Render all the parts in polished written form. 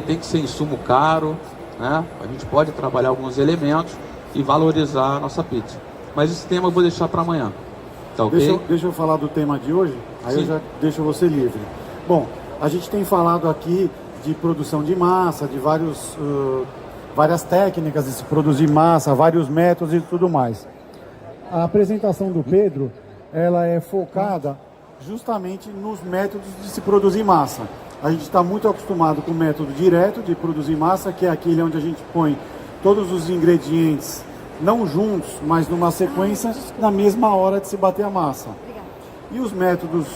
tem que ser insumo caro, né? A gente pode trabalhar alguns elementos e valorizar a nossa pizza. Mas esse tema eu vou deixar para amanhã, tá ok? Deixa eu falar do tema de hoje, aí Sim. eu já deixo você livre. Bom, a gente tem falado aqui de produção de massa, de várias técnicas de se produzir massa, vários métodos e tudo mais. A apresentação do Pedro, ela é focada justamente nos métodos de se produzir massa. A gente está muito acostumado com o método direto de produzir massa, que é aquele onde a gente põe todos os ingredientes, não juntos, mas numa sequência, na mesma hora de se bater a massa. E os métodos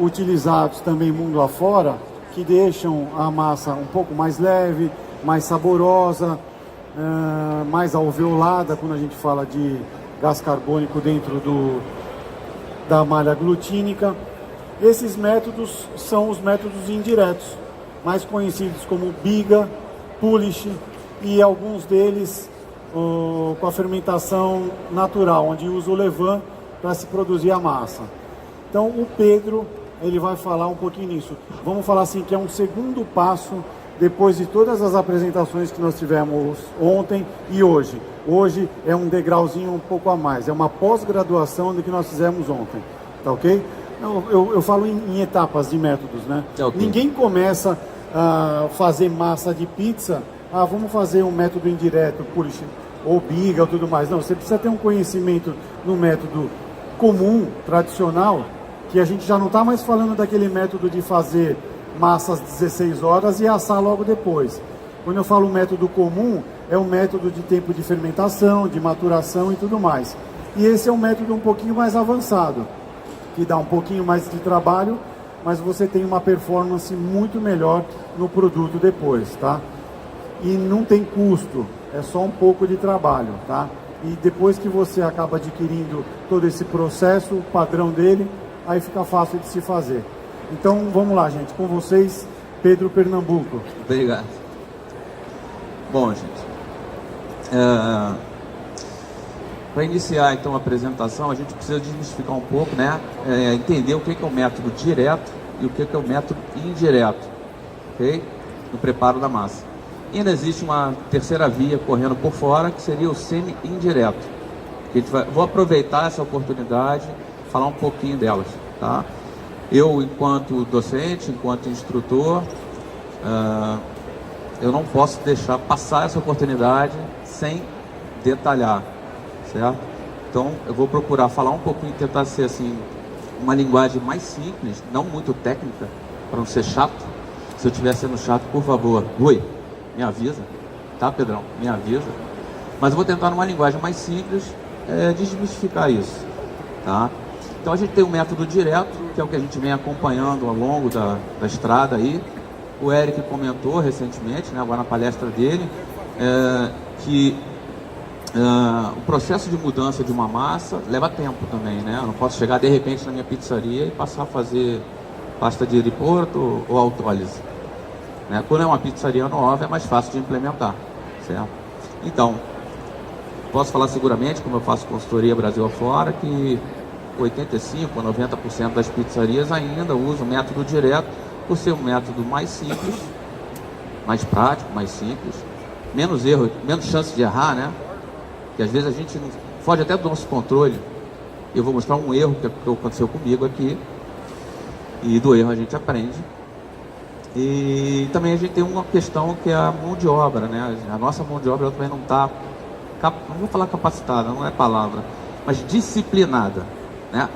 utilizados também mundo afora, que deixam a massa um pouco mais leve, mais saborosa, mais alveolada, quando a gente fala de gás carbônico dentro da malha glutínica. Esses métodos são os métodos indiretos, mais conhecidos como biga, polish e alguns deles com a fermentação natural, onde usa o levain para se produzir a massa. Então o Pedro, ele vai falar um pouquinho nisso. Vamos falar assim que é um segundo passo depois de todas as apresentações que nós tivemos ontem e hoje. Hoje é um degrauzinho um pouco a mais, é uma pós-graduação do que nós fizemos ontem, tá ok? Eu falo em etapas de métodos, né? Okay. Ninguém começa a fazer massa de pizza, vamos fazer um método indireto, polish, ou biga, ou tudo mais. Não, você precisa ter um conhecimento no método comum, tradicional, que a gente já não está mais falando daquele método de fazer massa às 16 horas e assar logo depois. Quando eu falo método comum, é um método de tempo de fermentação, de maturação e tudo mais. E esse é um método um pouquinho mais avançado, que dá um pouquinho mais de trabalho, mas você tem uma performance muito melhor no produto depois, tá? E não tem custo, é só um pouco de trabalho, tá? E depois que você acaba adquirindo todo esse processo, o padrão dele, aí fica fácil de se fazer. Então vamos lá, gente, com vocês, Pedro Pernambuco. Obrigado. Bom, gente, para iniciar então a apresentação, a gente precisa desmistificar um pouco, né? Entender o que é o método direto e o que é o método indireto, ok? No preparo da massa. E ainda existe uma terceira via correndo por fora, que seria o semi-indireto. Vou aproveitar essa oportunidade, falar um pouquinho delas, tá? Eu, enquanto docente, enquanto instrutor, eu não posso deixar passar essa oportunidade sem detalhar, certo? Então, eu vou procurar falar um pouquinho, tentar ser assim, uma linguagem mais simples, não muito técnica, para não ser chato. Se eu estiver sendo chato, por favor, Rui, me avisa, tá, Pedrão? Me avisa. Mas eu vou tentar numa linguagem mais simples, desmistificar isso, tá? Então a gente tem o método direto, que é o que a gente vem acompanhando ao longo da estrada aí. O Eric comentou recentemente, né, agora na palestra dele, que o processo de mudança de uma massa leva tempo também, né? Eu não posso chegar de repente na minha pizzaria e passar a fazer pasta de heliporto ou autólise, né? Quando é uma pizzaria nova é mais fácil de implementar, certo? Então, posso falar seguramente, como eu faço consultoria Brasil afora, que 85% a 90% das pizzarias ainda usam o método direto, por ser um método mais simples, mais prático, mais simples, menos erro, menos chance de errar, né? Que às vezes a gente foge até do nosso controle. Eu vou mostrar um erro que aconteceu comigo aqui, e do erro a gente aprende. E também a gente tem uma questão que é a mão de obra, né? A nossa mão de obra também não está, não vou falar capacitada, não é palavra, mas disciplinada, né?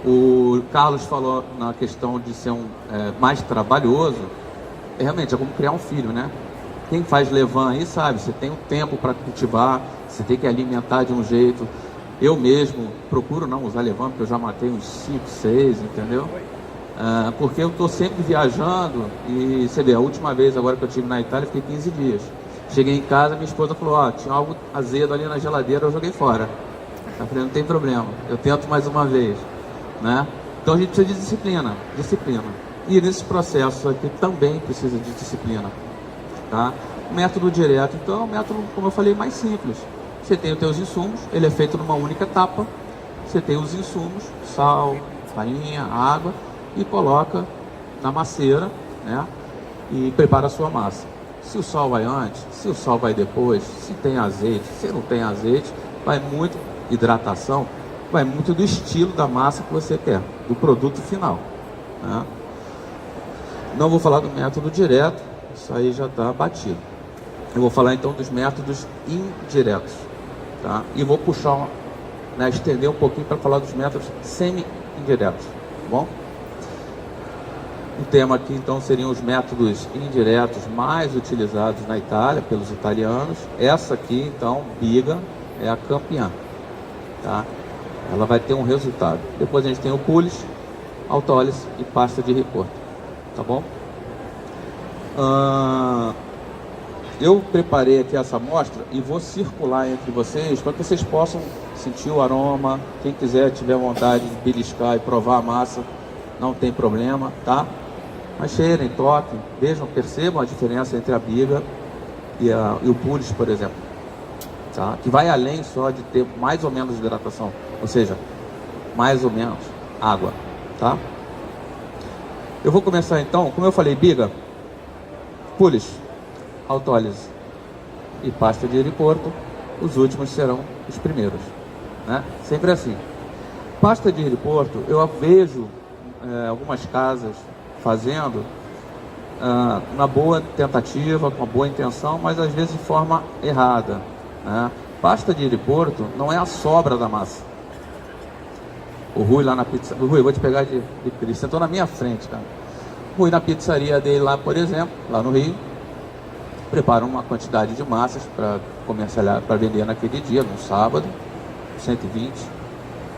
O Carlos falou na questão de ser mais trabalhoso. Realmente é como criar um filho, né? Quem faz levain aí sabe, você tem um tempo para cultivar, você tem que alimentar de um jeito. Eu mesmo procuro não usar levain, porque eu já matei uns 5, 6, entendeu? Porque eu estou sempre viajando e você vê, a última vez agora que eu estive na Itália, fiquei 15 dias. Cheguei em casa, minha esposa falou, tinha algo azedo ali na geladeira, eu joguei fora. Eu falei, não tem problema, eu tento mais uma vez, né? Então a gente precisa de disciplina. E nesse processo aqui também precisa de disciplina, tá? O método direto, então, é um método, como eu falei, mais simples. Você tem os teus insumos, ele é feito numa única etapa. Você tem os insumos, sal, farinha, água, e coloca na maceira, né? e prepara a sua massa. Se o sal vai antes, se o sal vai depois, se tem azeite, se não tem azeite, vai muito, hidratação, vai muito do estilo da massa que você quer, do produto final, né? Não vou falar do método direto, isso aí já está batido. Eu vou falar então dos métodos indiretos, tá? E vou puxar, né, estender um pouquinho para falar dos métodos semi-indiretos, tá bom? O tema aqui então seriam os métodos indiretos mais utilizados na Itália pelos italianos. Essa aqui então, biga, é a campeã, tá? Ela vai ter um resultado. Depois a gente tem o pulis, autólise e pasta de ricotta, tá bom? Eu preparei aqui essa amostra e vou circular entre vocês para que vocês possam sentir o aroma. Quem quiser, tiver vontade de beliscar e provar a massa, não tem problema, tá? Mas cheirem, toquem, vejam, percebam a diferença entre a biga e o pulis, por exemplo, tá? Que vai além só de ter mais ou menos hidratação, ou seja, mais ou menos água, tá? Eu vou começar então, como eu falei, biga, pulis, autólise e pasta de heriporto, os últimos serão os primeiros, né? Sempre assim. Pasta de heriporto, eu vejo algumas casas fazendo uma boa tentativa, com uma boa intenção, mas às vezes de forma errada, né? Pasta de heriporto não é a sobra da massa. O Rui lá na pizza, o Rui, eu vou te pegar de ele sentou na minha frente, cara. O Rui na pizzaria dele lá, por exemplo, lá no Rio, prepara uma quantidade de massas para comercializar, para vender naquele dia, no sábado, 120,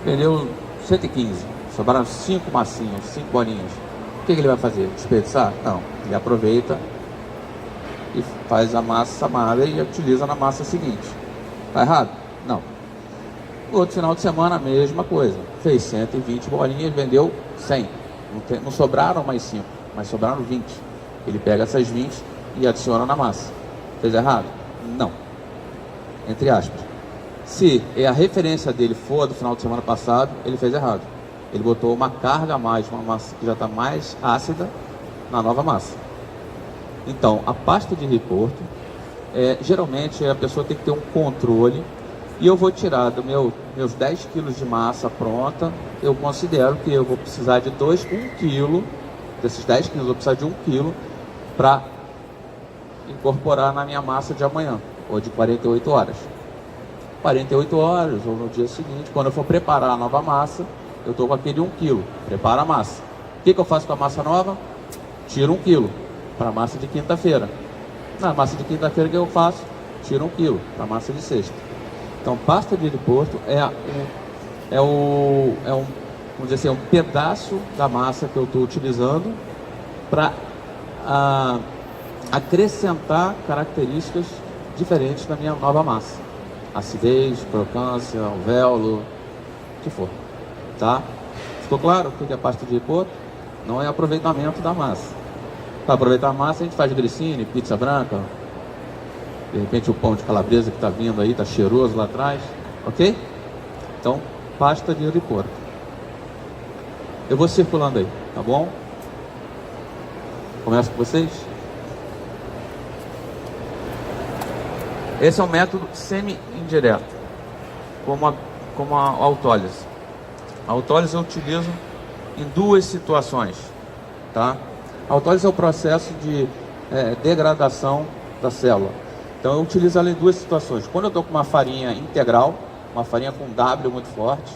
vendeu 115, sobraram 5 massinhas, 5 bolinhas. O que ele vai fazer? Desperdiçar? Não, ele aproveita e faz a massa amada e utiliza na massa seguinte. Tá errado? Não. No outro final de semana, a mesma coisa, fez 120 bolinhas, vendeu 100, não sobraram mais 5, mas sobraram 20. Ele pega essas 20 e adiciona na massa. Fez errado? Não. Entre aspas. Se a referência dele for do final de semana passado, ele fez errado. Ele botou uma carga a mais, uma massa que já está mais ácida, na nova massa. Então, a pasta de heriporto, geralmente a pessoa tem que ter um controle. E eu vou tirar do meus 10 quilos de massa pronta, eu considero que eu vou precisar de 1 quilo, desses 10 quilos eu vou precisar de 1 quilo para incorporar na minha massa de amanhã, ou de 48 horas. 48 horas, ou no dia seguinte, quando eu for preparar a nova massa, eu estou com aquele 1 quilo, prepara a massa. O que eu faço com a massa nova? Tiro 1 quilo para a massa de quinta-feira. Na massa de quinta-feira que eu faço, tiro 1 quilo para a massa de sexta. Então, pasta de heriporto vamos dizer assim, um pedaço da massa que eu estou utilizando para acrescentar características diferentes na minha nova massa. Acidez, crocância, alvéolo, o que for, tá? Ficou claro o que é pasta de heriporto? Não é aproveitamento da massa. Para aproveitar a massa, a gente faz grissini, pizza branca, de repente o pão de calabresa que está vindo aí, está cheiroso lá atrás, ok? Então, pasta de heriporto. Eu vou circulando aí, tá bom? Começo com vocês. Esse é um método semi-indireto, como a autólise. A autólise eu utilizo em 2 situações, tá? A autólise é o processo de degradação da célula. Então eu utilizo ela em 2 situações. Quando eu estou com uma farinha integral, uma farinha com W muito forte,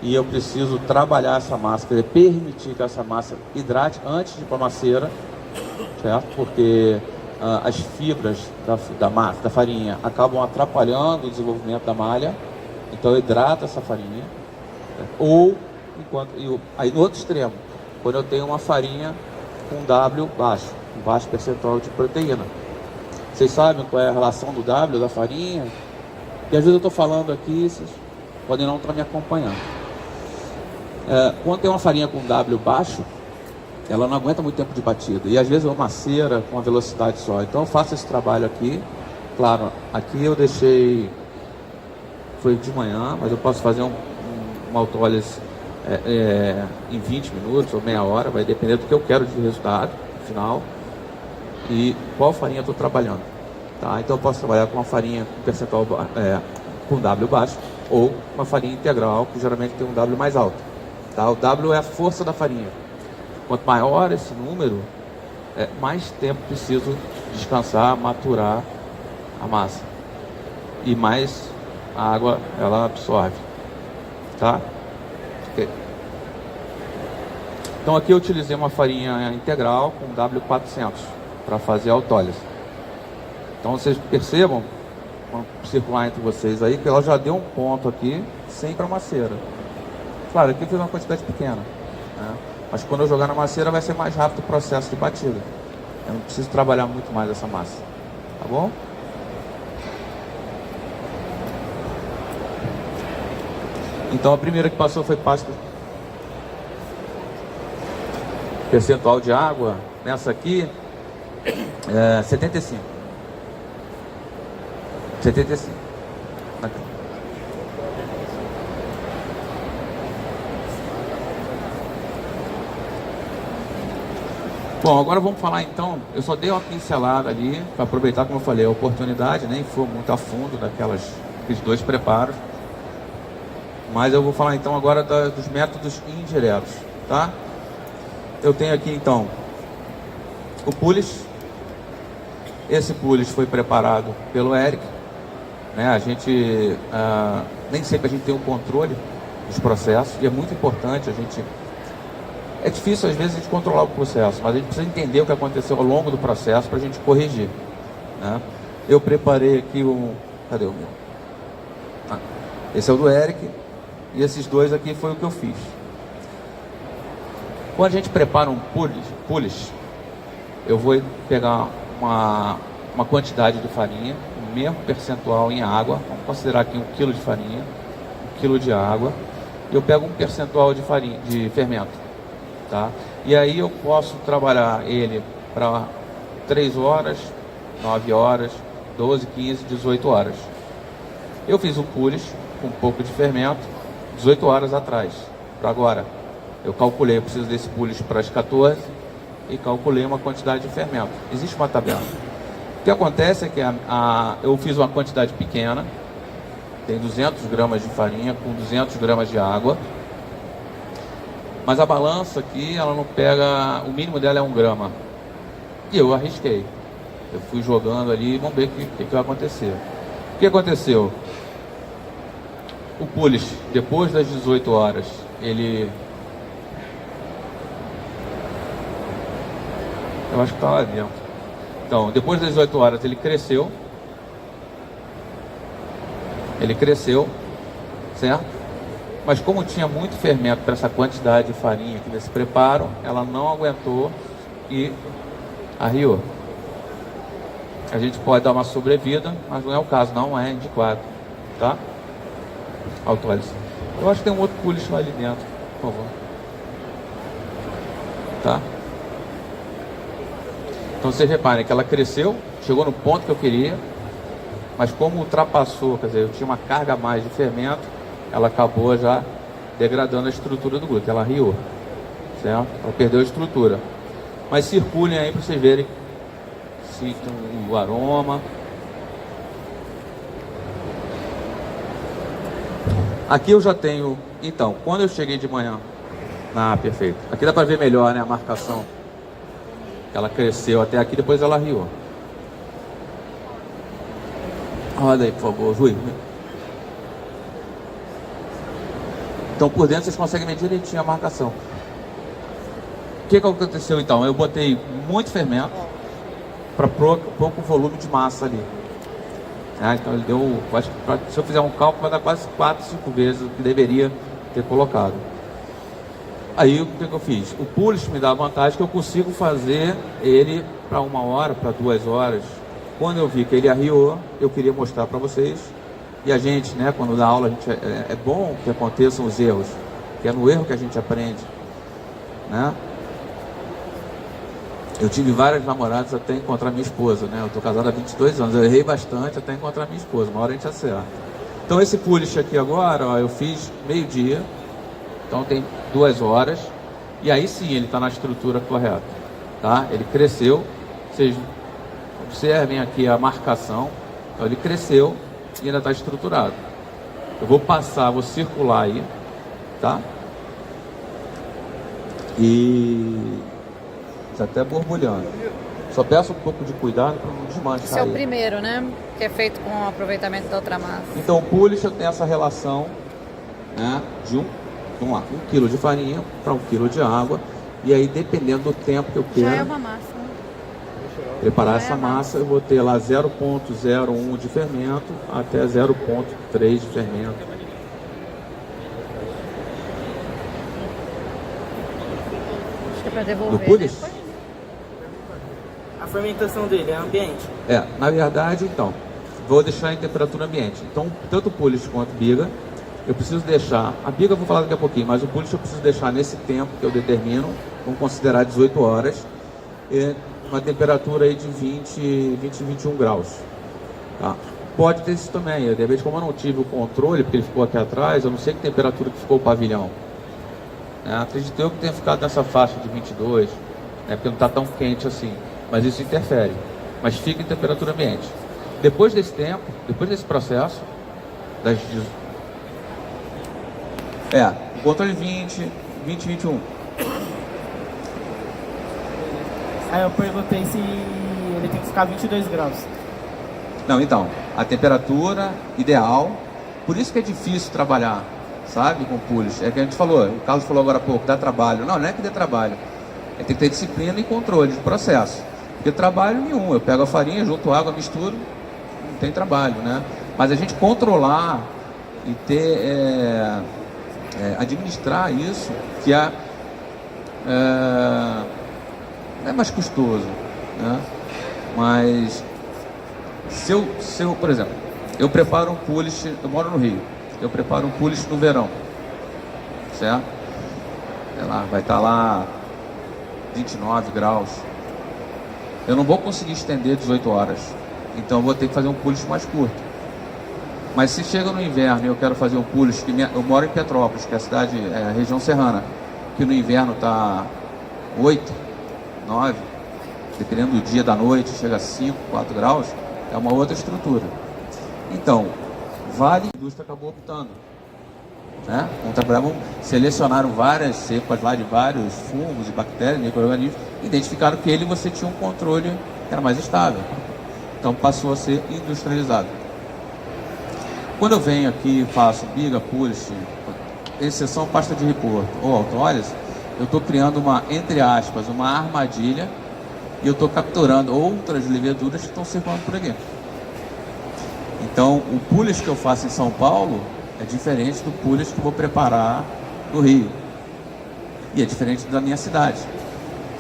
e eu preciso trabalhar essa massa, quer dizer, permitir que essa massa hidrate antes de ir para a macera, certo? Porque as fibras da farinha acabam atrapalhando o desenvolvimento da malha, então eu hidrato essa farinha. Ou, aí no outro extremo, quando eu tenho uma farinha com W baixo, um baixo percentual de proteína. Vocês sabem qual é a relação do W da farinha? E às vezes eu estou falando aqui, vocês podem não estar me acompanhando. Quando tem uma farinha com W baixo, ela não aguenta muito tempo de batida. E às vezes é uma cera com uma velocidade só. Então eu faço esse trabalho aqui. Claro, aqui eu deixei... Foi de manhã, mas eu posso fazer uma autólise em 20 minutos ou meia hora. Vai depender do que eu quero de resultado no final. e qual farinha eu estou trabalhando. Tá? Então eu posso trabalhar com uma farinha com percentual com W baixo, ou uma farinha integral, que geralmente tem um W mais alto. Tá? O W é a força da farinha. Quanto maior esse número, mais tempo preciso descansar, maturar a massa. E mais a água ela absorve. Tá? Okay. Então aqui eu utilizei uma farinha integral com W400 para fazer a autólise. Então vocês percebam, vamos circular entre vocês aí, que ela já deu um ponto aqui sem para maceira. Claro, aqui eu fiz uma quantidade pequena, né? Mas quando eu jogar na maceira vai ser mais rápido o processo de batida. Eu não preciso trabalhar muito mais essa massa. Tá bom? Então a primeira que passou foi pasta. Percentual de água nessa aqui 75. 75. Aqui. Bom, agora vamos falar então, eu só dei uma pincelada ali, para aproveitar, como eu falei, a oportunidade, nem foi muito a fundo daqueles dois preparos. Mas eu vou falar então agora dos métodos indiretos, tá? Eu tenho aqui então o polish. Esse polish foi preparado pelo Eric, né? A gente nem sempre a gente tem o controle dos processos, e é muito importante a gente. É difícil às vezes a gente controlar o processo, mas a gente precisa entender o que aconteceu ao longo do processo para a gente corrigir, né? Eu preparei aqui cadê o meu? Esse é o do Eric, e esses dois aqui foi o que eu fiz. Quando a gente prepara um polish, eu vou pegar uma quantidade de farinha, o mesmo percentual em água, vamos considerar aqui 1 kg de farinha, 1 kg de água, e eu pego um percentual de farinha, de fermento, tá? E aí eu posso trabalhar ele para 3 horas, 9 horas, 12, 15, 18 horas. Eu fiz o polish com um pouco de fermento 18 horas atrás, para agora. Eu calculei, eu preciso desse polish para as 14 e calculei uma quantidade de fermento. Existe uma tabela. O que acontece é que eu fiz uma quantidade pequena, tem 200 gramas de farinha com 200 gramas de água, mas a balança aqui, ela não pega, o mínimo dela é 1 grama. E eu arrisquei. Eu fui jogando ali, vamos ver o que vai acontecer. O que aconteceu? O polish, depois das 18 horas, eu acho que está lá dentro. Então, depois das 18 horas ele cresceu. Certo? Mas como tinha muito fermento para essa quantidade de farinha aqui nesse preparo, ela não aguentou e arriou. A gente pode dar uma sobrevida, mas não é o caso, não é indicado, tá? Autólise. Eu acho que tem um outro polish lá ali dentro, por favor. Tá? Então vocês reparem que ela cresceu, chegou no ponto que eu queria, mas como ultrapassou, quer dizer, eu tinha uma carga a mais de fermento, ela acabou já degradando a estrutura do glúten, ela riou, certo? Ela perdeu a estrutura. Mas circulem aí para vocês verem se tem o aroma. Aqui eu já tenho, então, quando eu cheguei de manhã, perfeito. Aqui dá para ver melhor, né, a marcação. Ela cresceu até aqui, depois ela riou. Olha aí, por favor, Rui. Então por dentro vocês conseguem ver direitinho a marcação. O que aconteceu então? Eu botei muito fermento para pouco volume de massa ali. Então ele deu, acho que se eu fizer um cálculo vai dar quase 4, 5 vezes o que deveria ter colocado. Aí o que eu fiz? O polish me dá a vantagem que eu consigo fazer ele para 1 hora, para 2 horas. Quando eu vi que ele arriou, eu queria mostrar para vocês. E a gente, né, quando dá aula, é bom que aconteçam os erros, que é no erro que a gente aprende, né? Eu tive várias namoradas até encontrar minha esposa, né? Eu tô casado há 22 anos, eu errei bastante até encontrar minha esposa, uma hora a gente acerta. Então esse polish aqui agora, ó, eu fiz meio-dia, então tem 2 horas, e aí sim ele está na estrutura correta, tá? Ele cresceu, Vocês observem aqui a marcação. Então ele cresceu e ainda está estruturado. Eu vou passar, vou circular aí, tá? E está até borbulhando. Só peço um pouco de cuidado para não desmanchar. Esse é o aí. primeiro, né? Que é feito com o aproveitamento da outra massa. Então o polish eu tenho essa relação, né, de vamos lá, 1 kg de farinha para 1 kg de água. E aí, dependendo do tempo que eu Já é quero uma massa, né? preparar Já é essa a massa, eu vou ter lá 0,01 de fermento até 0,3 de fermento. Acho que é para devolver, Do polish? né? A fermentação dele é ambiente? Na verdade, então, vou deixar em temperatura ambiente. Então, tanto o polish quanto a biga, eu preciso deixar, a biga eu vou falar daqui a pouquinho, mas o polish eu preciso deixar nesse tempo que eu determino, vamos considerar 18 horas, e uma temperatura aí de 20, 21 graus. Tá? Pode ter isso também, de repente, como eu não tive o controle, porque ele ficou aqui atrás, eu não sei que temperatura que ficou o pavilhão. Acredito eu que tenha ficado nessa faixa de 22, porque não está tão quente assim, mas isso interfere. Mas fica em temperatura ambiente. Depois desse tempo, depois desse processo, o controle 20, 21. Aí eu perguntei se ele tem que ficar 22 graus. Não, então, a temperatura ideal, por isso que é difícil trabalhar, sabe, com polish. É que a gente falou, o Carlos falou agora há pouco, dá trabalho. Não é que dê trabalho. Tem que ter disciplina e controle de processo. Porque trabalho nenhum, eu pego a farinha, junto água, misturo, não tem trabalho, né? Mas a gente controlar e ter, administrar isso, que não é mais custoso, né? Mas se eu, por exemplo, eu preparo um polish, eu moro no Rio, eu preparo um polish no verão, certo? Sei lá, vai estar lá 29 graus. Eu não vou conseguir estender 18 horas, então eu vou ter que fazer um polish mais curto. Mas se chega no inverno e eu quero fazer um polish, eu moro em Petrópolis, que é a cidade, a região serrana, que no inverno está 8, 9, dependendo do dia, da noite, chega a 5, 4 graus, é uma outra estrutura. Então, a indústria acabou optando, né? Selecionaram várias cepas lá de vários fungos e bactérias, micro-organismos, identificaram que você tinha um controle que era mais estável. Então passou a ser industrializado. Quando eu venho aqui e faço biga, polish, exceção pasta de reporto ou autólise, eu estou criando entre aspas, uma armadilha e eu estou capturando outras leveduras que estão circulando por aqui. Então, o polish que eu faço em São Paulo é diferente do polish que eu vou preparar no Rio. E é diferente da minha cidade.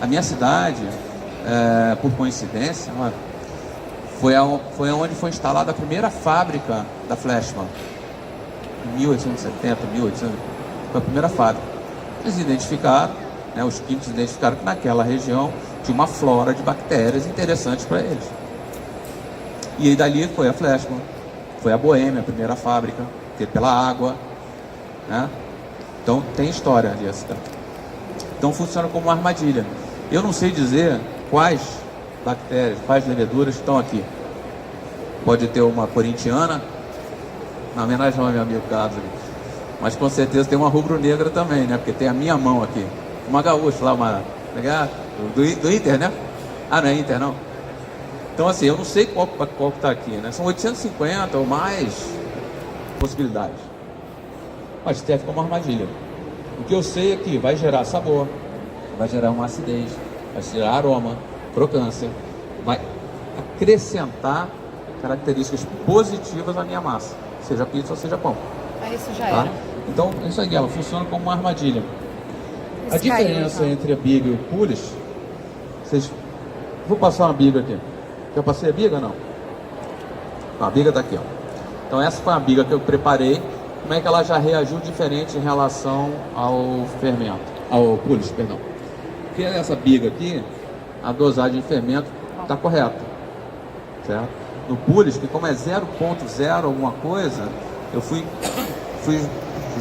A minha cidade, por coincidência, foi onde foi instalada a primeira fábrica da Fleshman. Em 1870, 1800, foi a primeira fábrica. Eles identificaram, os químicos identificaram que naquela região tinha uma flora de bactérias interessantes para eles. E aí dali foi a Fleshman, foi a Boêmia, a primeira fábrica, que é pela água, né? Então tem história ali a cidade. Então funciona como uma armadilha. Eu não sei dizer quais bactérias, quais leveduras estão aqui. Pode ter uma corintiana, na homenagem ao meu amigo Carlos, mas com certeza tem uma rubro-negra também, né? Porque tem a minha mão aqui, uma gaúcha lá, do Inter, né? Não é Inter não. Então assim, eu não sei qual que está aqui, né? São 850 ou mais possibilidades. Mas serve como armadilha. O que eu sei é que vai gerar sabor, vai gerar uma acidez, vai gerar aroma, crocância, vai acrescentar características positivas à minha massa, seja pizza ou seja pão. Isso já Tá? era. Então, isso aí, ela funciona como uma armadilha. A Isso caiu, diferença então. entre a biga e o polish, vou passar uma biga aqui. Já passei a biga ou não? A biga está aqui, ó. Então essa foi a biga que eu preparei. Como é que ela já reagiu diferente em relação ao fermento, ao polish, perdão. Porque essa biga aqui, a dosagem de fermento está correta, certo? No polish, que como é 0,0 alguma coisa, eu fui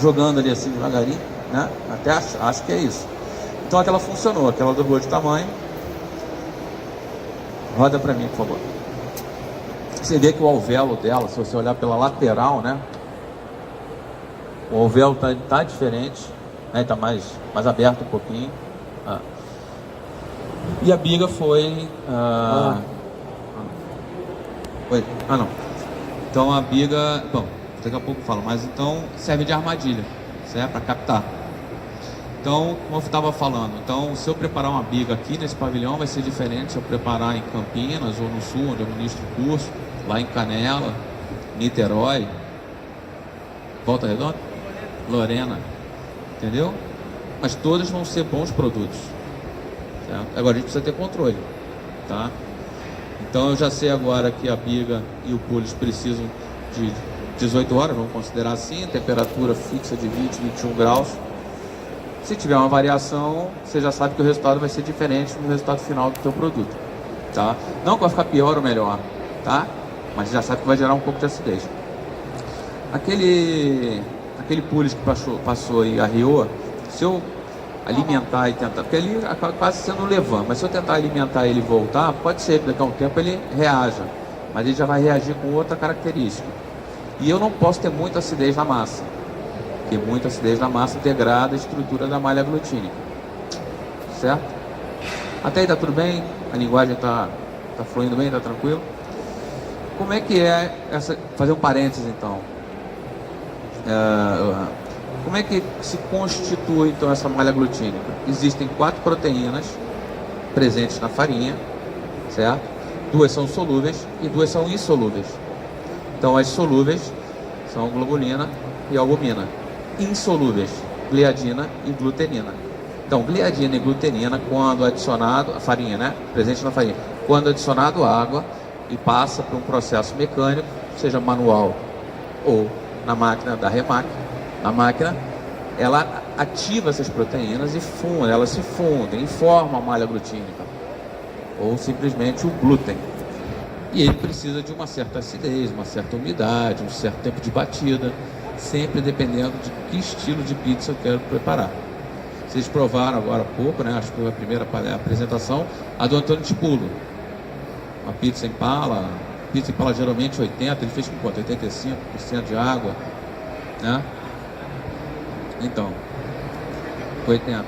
jogando ali assim devagarinho, né? Até acho que é isso. Então aquela funcionou, aquela dobrou de tamanho. Roda para mim, por favor. Você vê que o alvéolo dela, se você olhar pela lateral, né? O alvéolo tá diferente, né? Tá mais aberto um pouquinho. E a biga foi... Oi? Não. Então a biga... Bom, daqui a pouco eu falo, mas então serve de armadilha, certo? Para captar. Então, como eu estava falando, então se eu preparar uma biga aqui nesse pavilhão vai ser diferente se eu preparar em Campinas ou no Sul, onde eu ministro o curso, lá em Canela, Niterói, Volta Redonda, Lorena, entendeu? Mas todas vão ser bons produtos, certo? Agora a gente precisa ter controle, tá? Então eu já sei agora que a biga e o pulis precisam de 18 horas, vamos considerar assim, temperatura fixa de 20, 21 graus. Se tiver uma variação, você já sabe que o resultado vai ser diferente no resultado final do teu produto, tá? Não que vai ficar pior ou melhor, tá? Mas já sabe que vai gerar um pouco de acidez. Aquele pulis que passou e arriou, se eu alimentar e tentar, porque ele acaba quase sendo um levan, mas se eu tentar alimentar ele e voltar, pode ser que daqui a um tempo ele reaja, mas ele já vai reagir com outra característica. E eu não posso ter muita acidez na massa, porque muita acidez na massa degrada a estrutura da malha glutínica, certo? Até aí tá tudo bem? A linguagem tá fluindo bem, tá tranquilo? Como é que é essa... Fazer um parênteses então. Como é que se constitui então essa malha glutínica? Existem 4 proteínas presentes na farinha, certo? 2 são solúveis e 2 são insolúveis. Então as solúveis são globulina e albumina. Insolúveis, gliadina e glutenina. Então gliadina e glutenina, quando adicionado, a farinha, né? Presente na farinha, quando adicionado água e passa por um processo mecânico, seja manual ou na máquina da Remac, na máquina, ela ativa essas proteínas e elas se fundem e formam a malha glutínica, ou simplesmente o glúten. E ele precisa de uma certa acidez, uma certa umidade, um certo tempo de batida, sempre dependendo de que estilo de pizza eu quero preparar. Vocês provaram agora há pouco, né? Acho que foi a primeira apresentação, a do Antônio Tipulo. Uma pizza em pala. Pizza em pala geralmente 80%, ele fez com quanto? 85% de água, né? Então, 80%.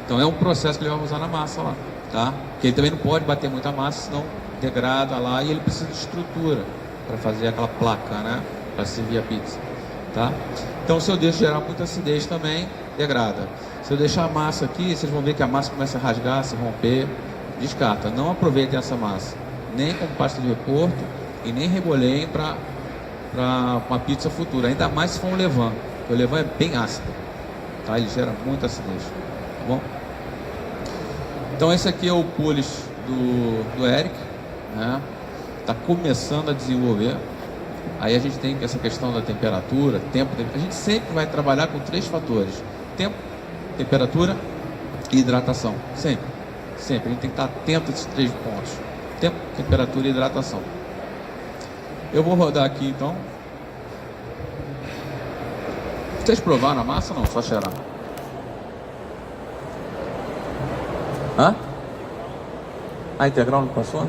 Então é um processo que ele vai usar na massa lá, tá? Porque ele também não pode bater muita massa, senão degrada lá, e ele precisa de estrutura para fazer aquela placa, né? Para servir a pizza, tá? Então se eu deixo gerar muita acidez também, degrada. Se eu deixar a massa aqui, vocês vão ver que a massa começa a rasgar, se romper, descarta. Não aproveitem essa massa, nem como pasta de reporto e nem reboleiem para uma pizza futura, ainda mais se for um levain, porque o levain é bem ácido, tá? Ele gera muita acidez, tá bom? Então esse aqui é o pulis do Eric, né? Tá começando a desenvolver. Aí a gente tem essa questão da temperatura, tempo. A gente sempre vai trabalhar com 3 fatores: tempo, temperatura e hidratação. Sempre. A gente tem que estar atento a esses 3 pontos: tempo, temperatura e hidratação. Eu vou rodar aqui então. Vocês provaram a massa ou não? Só cheirar. Hã? A integral não passou?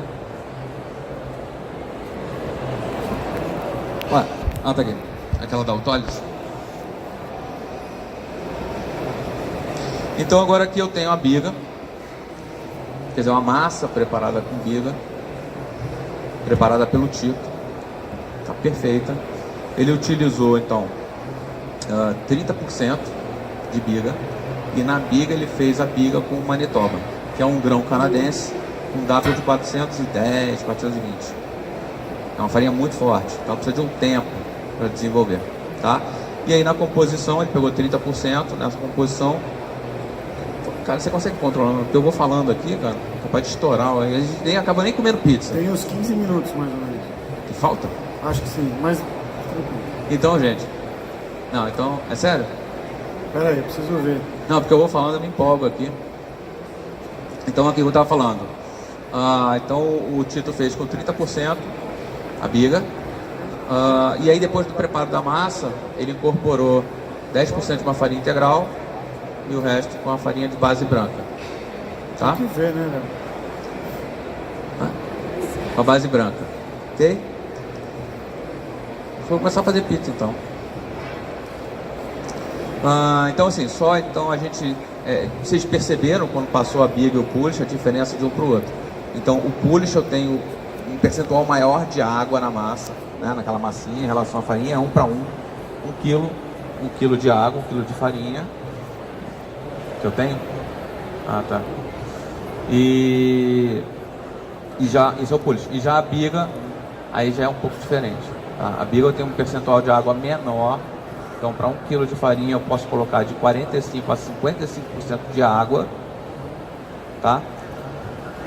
Ué, tá aqui. Aquela da autólise. Então agora aqui eu tenho a biga. Quer dizer, uma massa preparada com biga, preparada pelo Tito. Tá perfeita. Ele utilizou então 30% de biga. E na biga ele fez a biga com Manitoba, que é um grão canadense com W de 410, 420. É uma farinha muito forte, então precisa de um tempo para desenvolver, tá? E aí na composição ele pegou 30%, nessa composição, cara, você consegue controlar, porque eu vou falando aqui, cara, capaz de estourar, a gente nem acaba nem comendo pizza. Tem uns 15 minutos mais ou menos. Que falta? Acho que sim, mas... Então, gente, não, então, é sério? Pera aí, eu preciso ver. Não, porque eu vou falando, eu me empolgo aqui. Então aqui eu estava falando. Então o Tito fez com 30% a biga. E aí depois do preparo da massa, ele incorporou 10% de uma farinha integral e o resto com a farinha de base branca. Tá? Tem que ver, né, Léo? com a base branca, ok? Vou começar a fazer pizza então. Então assim, então a gente, vocês perceberam quando passou a biga e o polish a diferença de um para o outro. Então o polish eu tenho um percentual maior de água na massa, né, naquela massinha em relação à farinha, 1 para 1, 1 quilo de água, 1 quilo de farinha que eu tenho. Tá. E já, isso é o polish. E já a biga, aí já é um pouco diferente. Tá? A biga eu tenho um percentual de água menor. Então, para 1 kg de farinha, eu posso colocar de 45% a 55% de água, tá?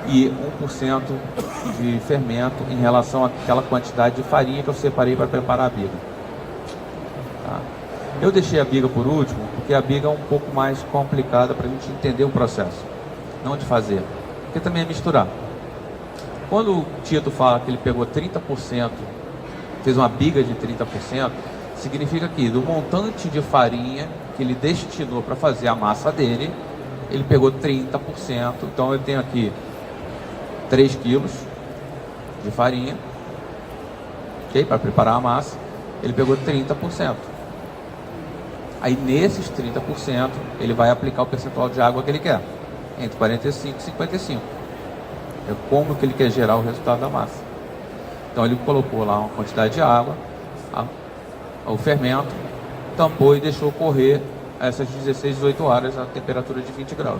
E 1% de fermento em relação àquela quantidade de farinha que eu separei para preparar a biga. Tá? Eu deixei a biga por último, porque a biga é um pouco mais complicada para a gente entender o processo, não de fazer, porque também é misturar. Quando o Tito fala que ele pegou 30%, fez uma biga de 30%, significa que do montante de farinha que ele destinou para fazer a massa dele, ele pegou 30%. Então eu tenho aqui 3 quilos de farinha, ok? Para preparar a massa, ele pegou 30%. Aí nesses 30%, ele vai aplicar o percentual de água que ele quer, entre 45 e 55%. É como que ele quer gerar o resultado da massa. Então ele colocou lá uma quantidade de água, o fermento, tampou e deixou correr essas 16, 18 horas a temperatura de 20 graus.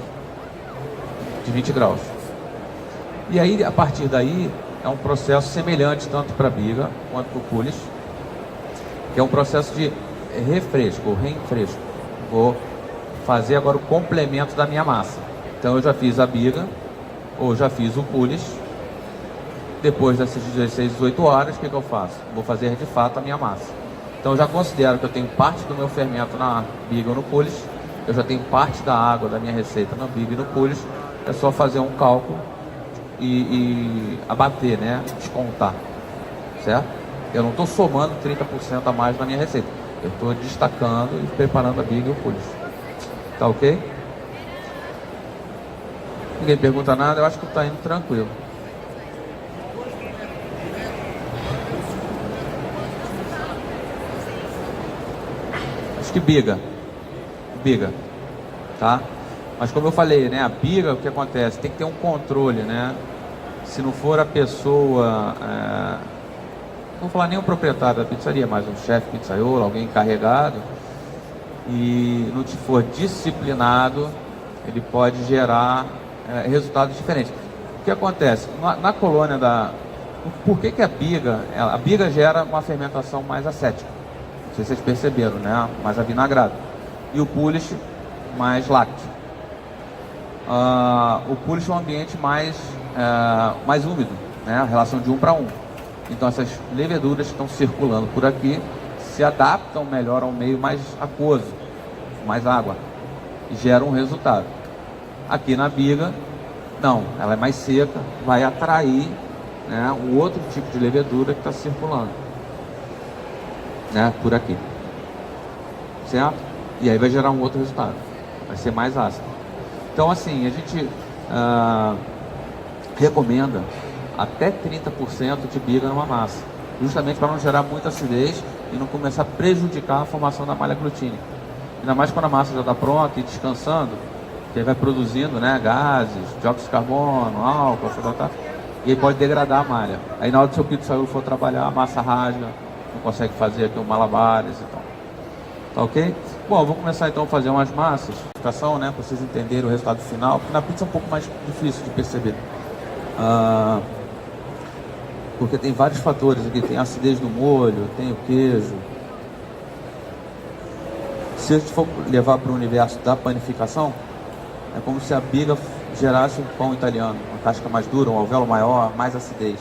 De 20 graus. E aí, a partir daí, é um processo semelhante tanto para a biga quanto para o polish, que é um processo de refresco, reenfresco. Vou fazer agora o complemento da minha massa. Então eu já fiz a biga, ou já fiz o polish. Depois dessas 16, 18 horas, o que eu faço? Vou fazer de fato a minha massa. Então eu já considero que eu tenho parte do meu fermento na biga ou no polish, eu já tenho parte da água da minha receita na biga e no polish, é só fazer um cálculo e abater, né? Descontar, certo? Eu não estou somando 30% a mais na minha receita, eu estou destacando e preparando a biga e o polish. Tá ok? Ninguém pergunta nada, eu acho que está indo tranquilo. Que biga, tá? Mas como eu falei, né, a biga, o que acontece? Tem que ter um controle, né? Se não for a pessoa, não vou falar nem o proprietário da pizzaria, mas um chefe pizzaiolo, alguém encarregado, e não te for disciplinado, ele pode gerar resultados diferentes. O que acontece? Na colônia por que a biga gera uma fermentação mais acética? Não sei se vocês perceberam, né? Mais avinagrado. E o polish mais lácteo. O polish é um ambiente mais úmido, né? A relação de 1 para 1. Então essas leveduras que estão circulando por aqui se adaptam melhor ao meio mais aquoso, mais água, e geram um resultado. Aqui na biga, não, ela é mais seca, vai atrair, né, um outro tipo de levedura que está circulando, né, por aqui, certo? E aí vai gerar um outro resultado, vai ser mais ácido. Então assim, a gente recomenda até 30% de biga numa massa, justamente para não gerar muita acidez e não começar a prejudicar a formação da malha glutínica. Ainda mais quando a massa já está pronta e descansando, que aí vai produzindo, né, gases, dióxido de carbono, álcool, e aí pode degradar a malha. Aí na hora que o seu pizzaiolo for trabalhar, a massa rasga, não consegue fazer aqui um malabares e tal. Tá ok? Bom, eu vou começar então a fazer umas massas, né, para vocês entenderem o resultado final, porque na pizza é um pouco mais difícil de perceber. Porque tem vários fatores aqui, tem a acidez do molho, tem o queijo. Se a gente for levar para o universo da panificação, é como se a biga gerasse um pão italiano, uma casca mais dura, um alvéolo maior, mais acidez.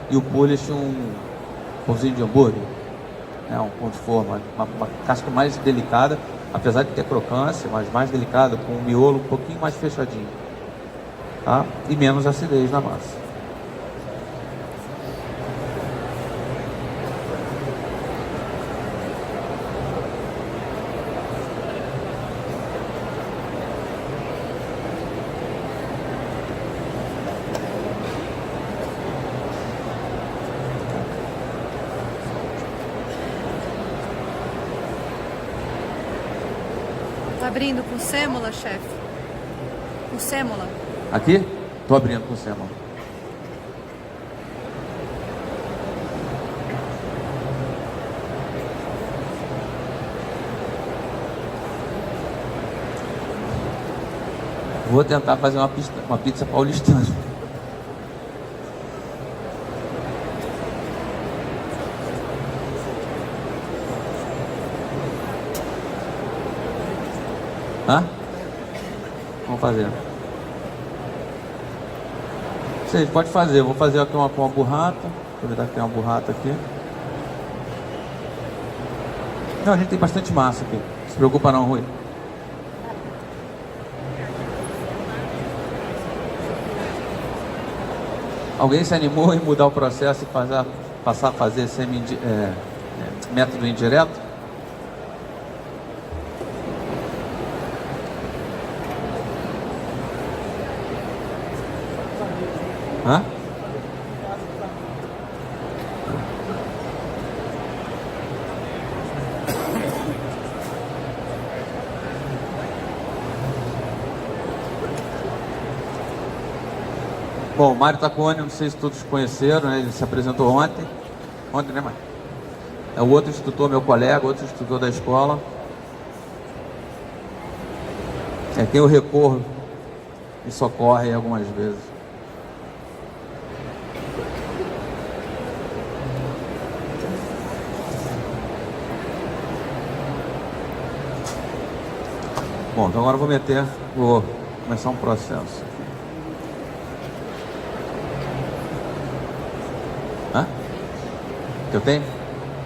E o polish um pãozinho de hambúrguer, né, um pão de forma, uma casca mais delicada, apesar de ter crocância, mas mais delicada, com um miolo um pouquinho mais fechadinho, tá? E menos acidez na massa. abrindo com sêmola, chefe? Com sêmola? Aqui? Tô abrindo com sêmola. Vou tentar fazer uma pizza paulistana. Hã? Vamos fazer. Vocês podem fazer. Eu vou fazer aqui com uma burrata. Aproveitar que tem uma burrata aqui. Não, a gente tem bastante massa aqui. Não se preocupa não, Rui. Alguém se animou em mudar o processo e passar a fazer método indireto? Hã? Bom, o Mário Taccone, não sei se todos conheceram, né? Ele se apresentou ontem. Ontem, né, Mário? É o outro instrutor, meu colega, outro instrutor da escola. É quem eu recorro e socorre algumas vezes. Bom, então agora eu vou começar um processo. Hã? Que eu tenho?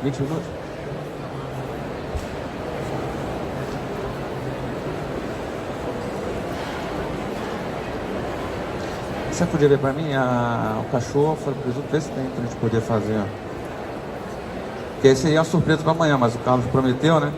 20 minutos? Você podia ver pra mim o cachorro, foi presunto, vê se tem pra gente poder fazer. Porque esse aí é uma surpresa pra amanhã, mas o Carlos prometeu, né?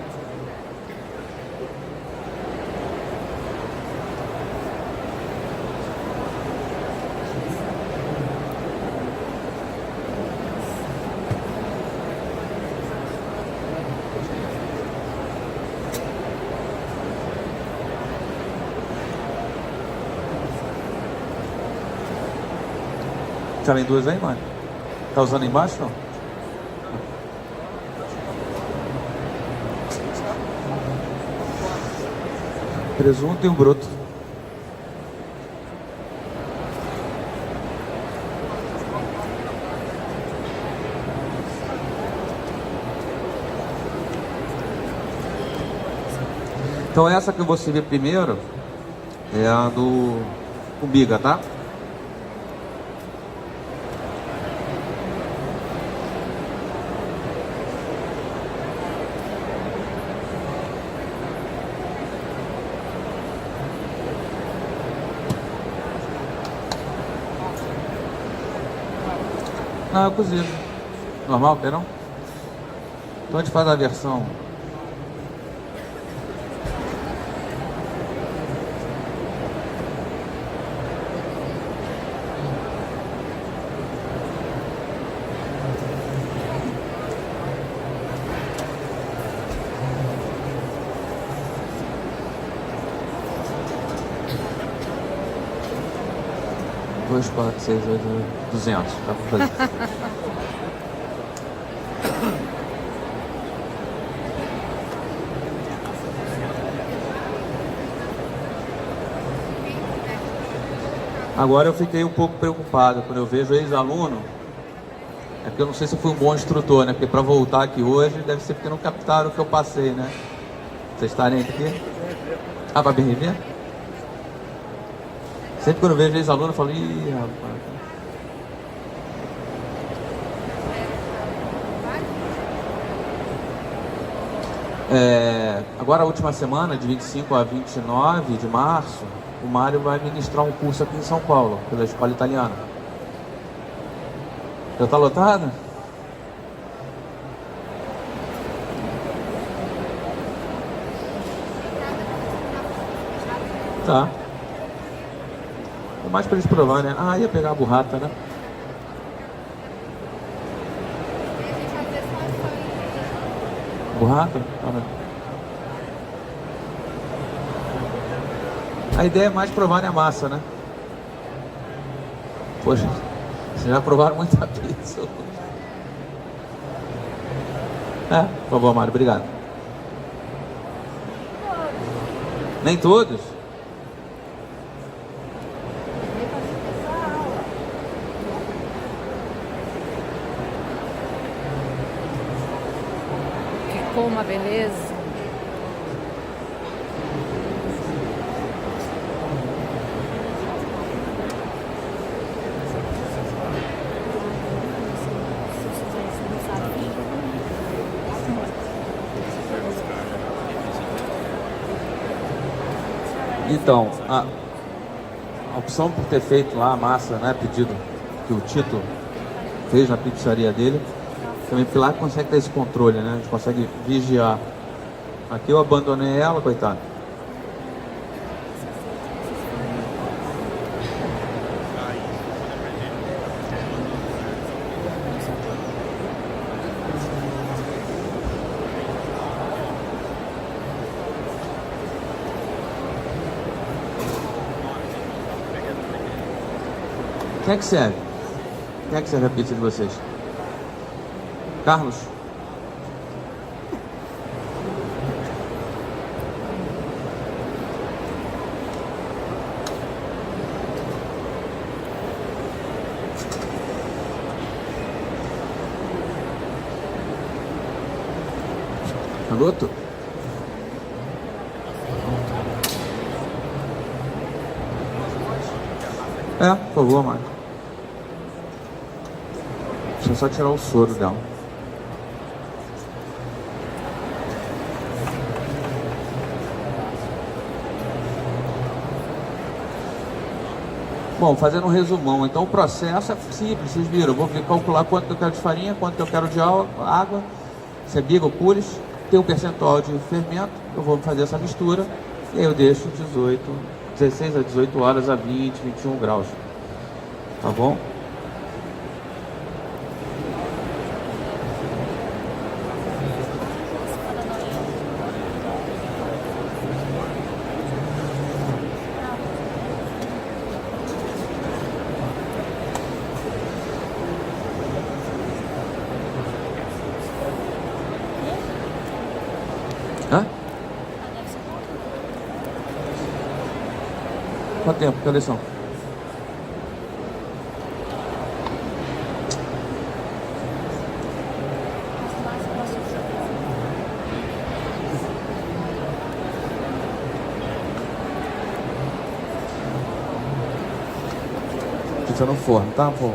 Cabem duas aí, mano? Tá usando embaixo, não? Presunto e o broto. Então essa que eu vou servir primeiro é a do umbiga, tá? Não, é cozido. Normal, quer não? Então a gente faz a versão. Dois, 4, 6, 8, 200. Dá pra fazer. Agora eu fiquei um pouco preocupado quando eu vejo ex-aluno. É porque eu não sei se eu fui um bom instrutor, né? Porque para voltar aqui hoje deve ser porque não captaram o que eu passei, né? Vocês estarem aqui? Ah, para me rever? Sempre quando eu vejo ex-aluno eu falo, ih, rapaz. Agora a última semana, de 25 a 29 de março, o Mário vai ministrar um curso aqui em São Paulo, pela Escola Italiana. Já tá lotado? Tá. É mais pra eles provar, né? Ah, ia pegar a burrata, né? Burrata? Ah, não. A ideia é mais provar a massa, né? Poxa, vocês já provaram muita pizza. Por favor, Mário, obrigado. Nem todos? Ficou uma beleza. Então, a opção por ter feito lá a massa, né, pedido que o Tito fez na pizzaria dele, também porque lá consegue ter esse controle, né, a gente consegue vigiar. Aqui eu abandonei ela, coitado. Quem é que serve? Quem é que serve a pizza de vocês? Carlos? Garoto? Por favor, Mário. Deixa eu só tirar o soro dela. Bom, fazendo um resumão, então o processo é simples, vocês viram. Eu vou calcular quanto eu quero de farinha, quanto eu quero de água, se é biga ou pures, tem um percentual de fermento, eu vou fazer essa mistura e aí eu deixo 16 a 18 horas a 20, 21 graus. Tá bom? Quanto tempo? Que lição? Pizza no forno, tá, pô?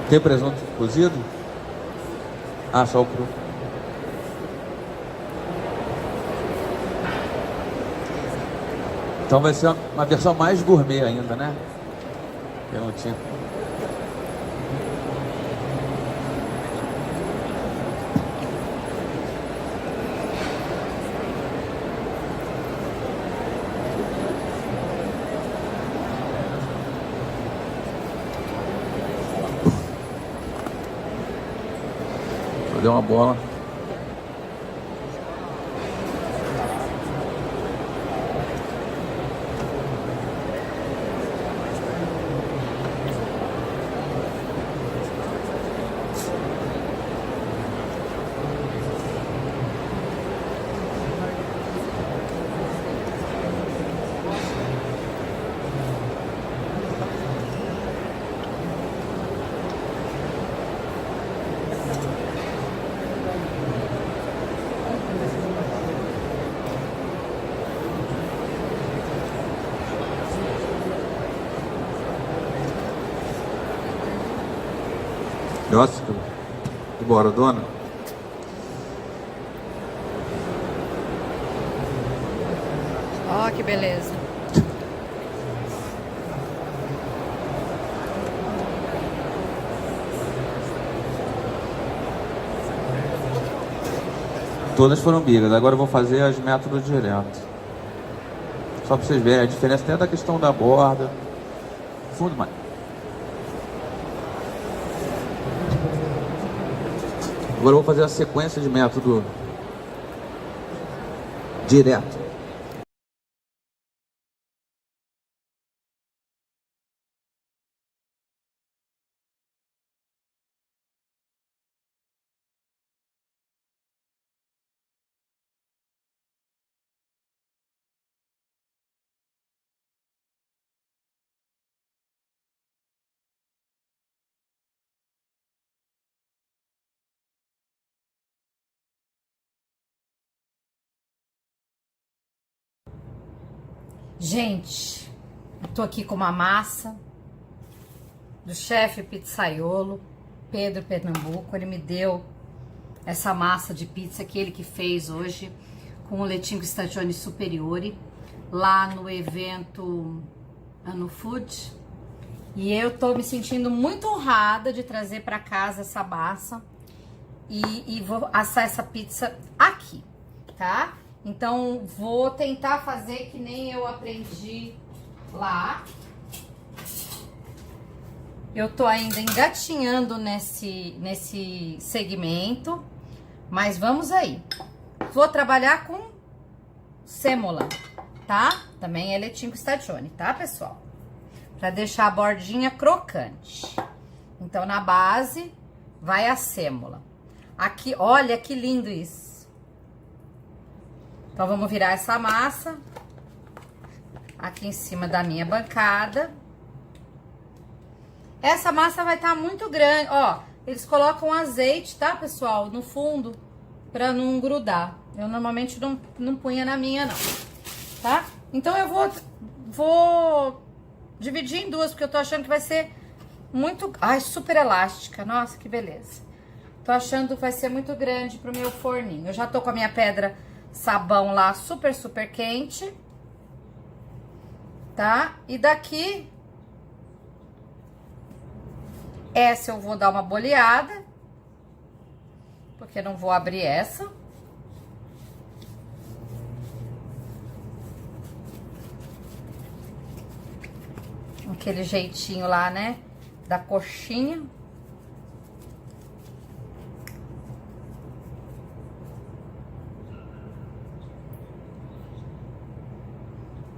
Tem presunto cozido? Ah, só o cru. Então vai ser uma versão mais gourmet ainda, né? Eu não tinha. Deu uma bola. Nossa, bora, dona. Ó, que beleza. Todas foram migas. Agora eu vou fazer as métodos direto. Só para vocês verem a diferença até da questão da borda. Fundo mais. Agora eu vou fazer a sequência de método direto. Gente, eu tô aqui com uma massa do chefe pizzaiolo, Pedro Pernambuco. Ele me deu essa massa de pizza que ele que fez hoje com o Lettingo Stagione Superiore lá no evento Ano Food. E eu tô me sentindo muito honrada de trazer para casa essa massa e vou assar essa pizza aqui, tá? Então, vou tentar fazer que nem eu aprendi lá. Eu tô ainda engatinhando nesse segmento, mas vamos aí. Vou trabalhar com sêmola, tá? Também é Lettingo Stagione, tá, pessoal? Pra deixar a bordinha crocante. Então, na base, vai a sêmola. Aqui, olha que lindo isso. Então, vamos virar essa massa aqui em cima da minha bancada. Essa massa vai estar muito grande, ó. Eles colocam azeite, tá, pessoal? No fundo, pra não grudar. Eu normalmente não punha na minha, não, tá? Então, eu vou dividir em duas, porque eu tô achando que vai ser muito... Ai, super elástica. Nossa, que beleza. Tô achando que vai ser muito grande pro meu forninho. Eu já tô com a minha pedra... sabão lá super, super quente, tá? E daqui, essa eu vou dar uma boleada, porque não vou abrir essa. Aquele jeitinho lá, né? Da coxinha.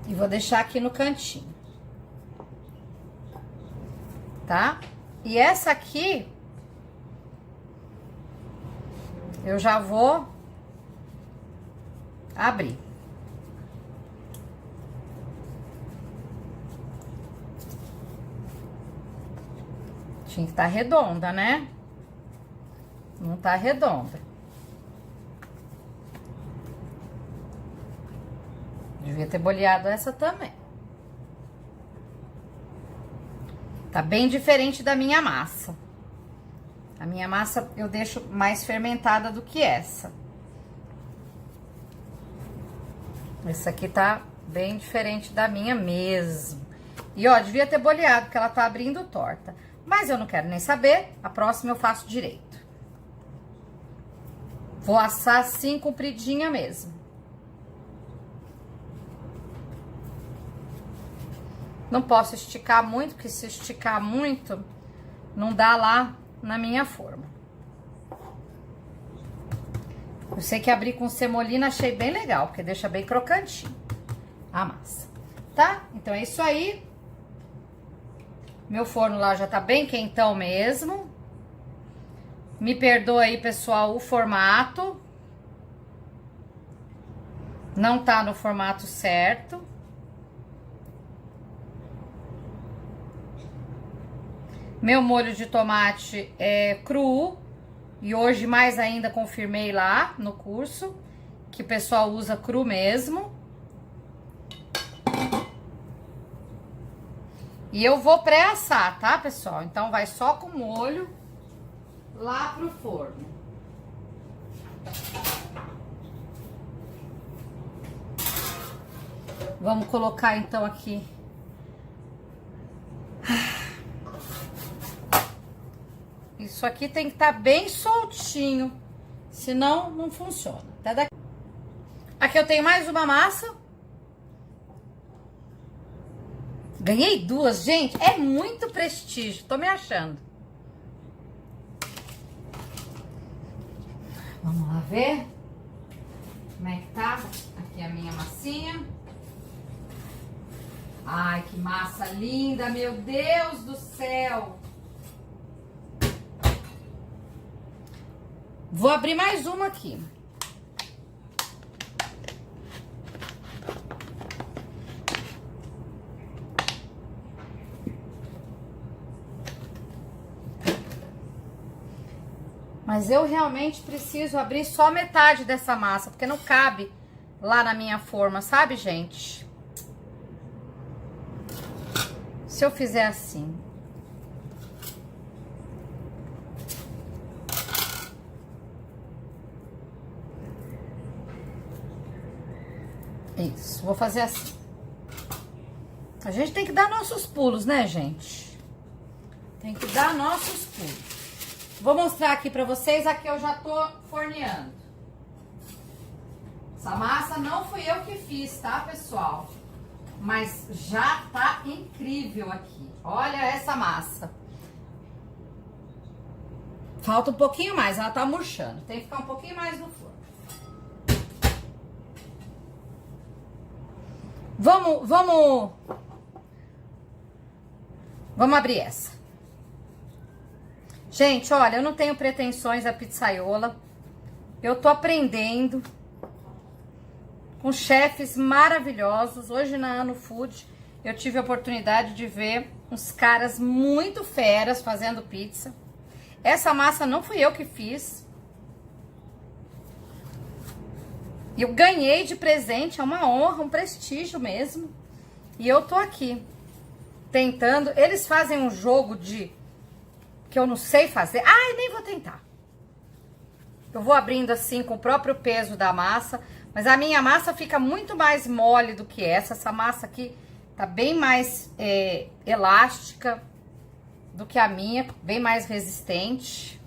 E vou deixar aqui no cantinho, tá? E essa aqui, eu já vou abrir. Tinha que estar redonda, né? Não tá redonda. Devia ter boleado essa também. Tá bem diferente da minha massa. A minha massa eu deixo mais fermentada do que essa. Essa aqui tá bem diferente da minha mesmo. E ó, devia ter boleado, porque ela tá abrindo torta. Mas eu não quero nem saber, a próxima eu faço direito. Vou assar assim, compridinha mesmo. Não posso esticar muito, porque se esticar muito, não dá lá na minha forma. Eu sei que abrir com semolina achei bem legal, porque deixa bem crocantinho a massa, tá? Então é isso aí. Meu forno lá já tá bem quentão mesmo. Me perdoa aí, pessoal, o formato. Não tá no formato certo. Meu molho de tomate é cru. E hoje mais ainda confirmei lá no curso que o pessoal usa cru mesmo. E eu vou pré-assar, tá, pessoal? Então vai só com molho lá pro forno. Vamos colocar então aqui. Isso aqui tem que estar bem soltinho, senão não funciona. Até Aqui eu tenho mais uma massa. Ganhei duas, gente. É muito prestígio. Tô me achando. Vamos lá ver como é que tá. Aqui a minha massinha. Ai, que massa linda, meu Deus do céu. Vou abrir mais uma aqui. Mas eu realmente preciso abrir só metade dessa massa, porque não cabe lá na minha forma, sabe, gente? Se eu fizer assim. Isso, vou fazer assim. A gente tem que dar nossos pulos, né, gente? Tem que dar nossos pulos. Vou mostrar aqui pra vocês, aqui eu já tô forneando. Essa massa não fui eu que fiz, tá, pessoal? Mas já tá incrível aqui. Olha essa massa. Falta um pouquinho mais, ela tá murchando. Tem que ficar um pouquinho mais no forno. Vamos abrir essa. Gente, olha, eu não tenho pretensões a pizzaiola. Eu tô aprendendo com chefes maravilhosos. Hoje na Ano Food eu tive a oportunidade de ver uns caras muito feras fazendo pizza. Essa massa não fui eu que fiz. Eu ganhei de presente, é uma honra, um prestígio mesmo. E eu tô aqui tentando. Eles fazem um jogo de que eu não sei fazer. Ai, nem vou tentar. Eu vou abrindo assim com o próprio peso da massa, mas a minha massa fica muito mais mole do que essa. Essa massa aqui tá bem mais elástica do que a minha, bem mais resistente.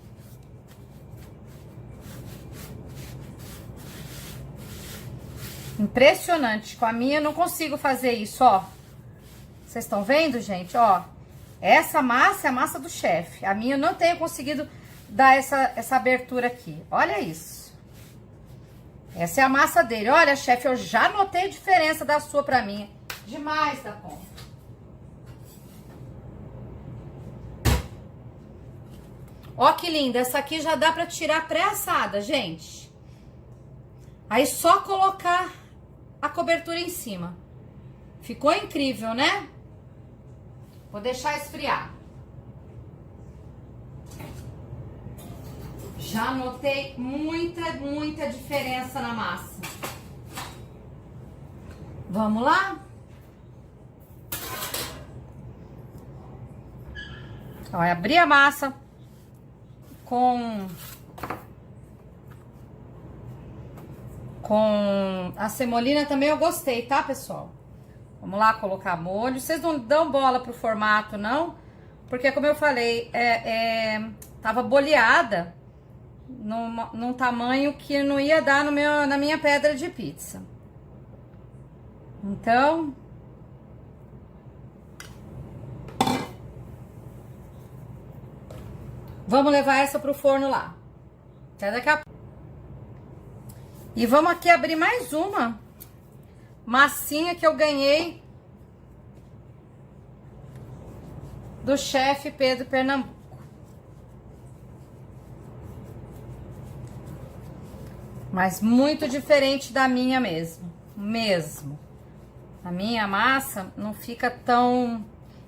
Impressionante. Com a minha eu não consigo fazer isso, ó. Vocês estão vendo, gente? Ó, essa massa é a massa do chefe. A minha eu não tenho conseguido dar essa abertura aqui. Olha isso. Essa é a massa dele. Olha, chefe, eu já notei a diferença da sua pra minha. Demais da conta. Ó que linda. Essa aqui já dá pra tirar pré-assada, gente. Aí só colocar a cobertura em cima. Ficou incrível, né? Vou deixar esfriar. Já notei muita diferença na massa. Vamos lá? Ó, abri a massa com a semolina também eu gostei, tá, pessoal? Vamos lá colocar molho. Vocês não dão bola pro formato, não? Porque, como eu falei, tava boleada num tamanho que não ia dar na minha pedra de pizza. Então... vamos levar essa pro forno lá. Até daqui a pouco. E vamos aqui abrir mais uma massinha que eu ganhei do chefe Pedro Pernambuco. Mas muito diferente da minha mesmo. A minha massa não fica tão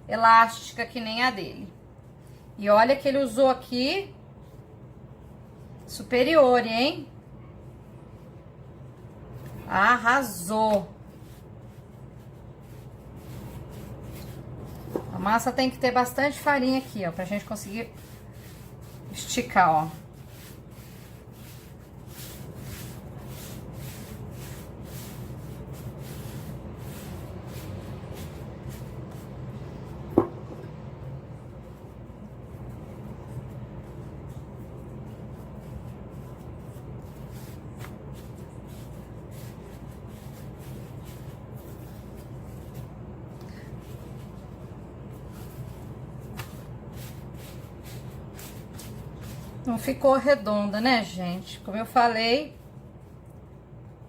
elástica que nem a dele. E olha que ele usou aqui superior, hein? Arrasou. A massa tem que ter bastante farinha aqui, ó, pra gente conseguir esticar, ó. Não ficou redonda, né, gente? Como eu falei,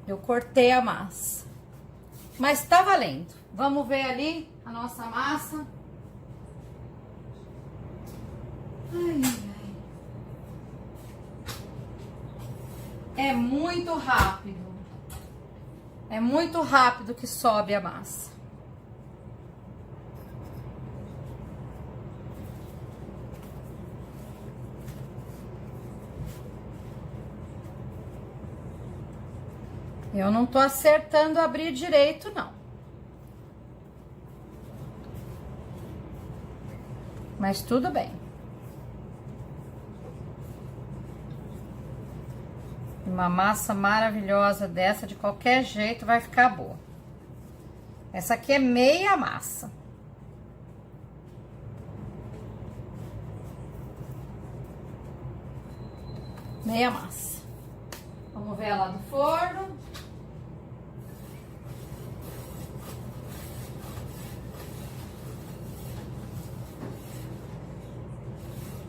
eu cortei a massa. Mas tá valendo. Vamos ver ali a nossa massa. Ai, ai. É muito rápido. É muito rápido que sobe a massa. Eu não tô acertando abrir direito, não. Mas tudo bem. Uma massa maravilhosa dessa, de qualquer jeito, vai ficar boa. Essa aqui é meia massa. Meia massa. Vamos ver ela do forno.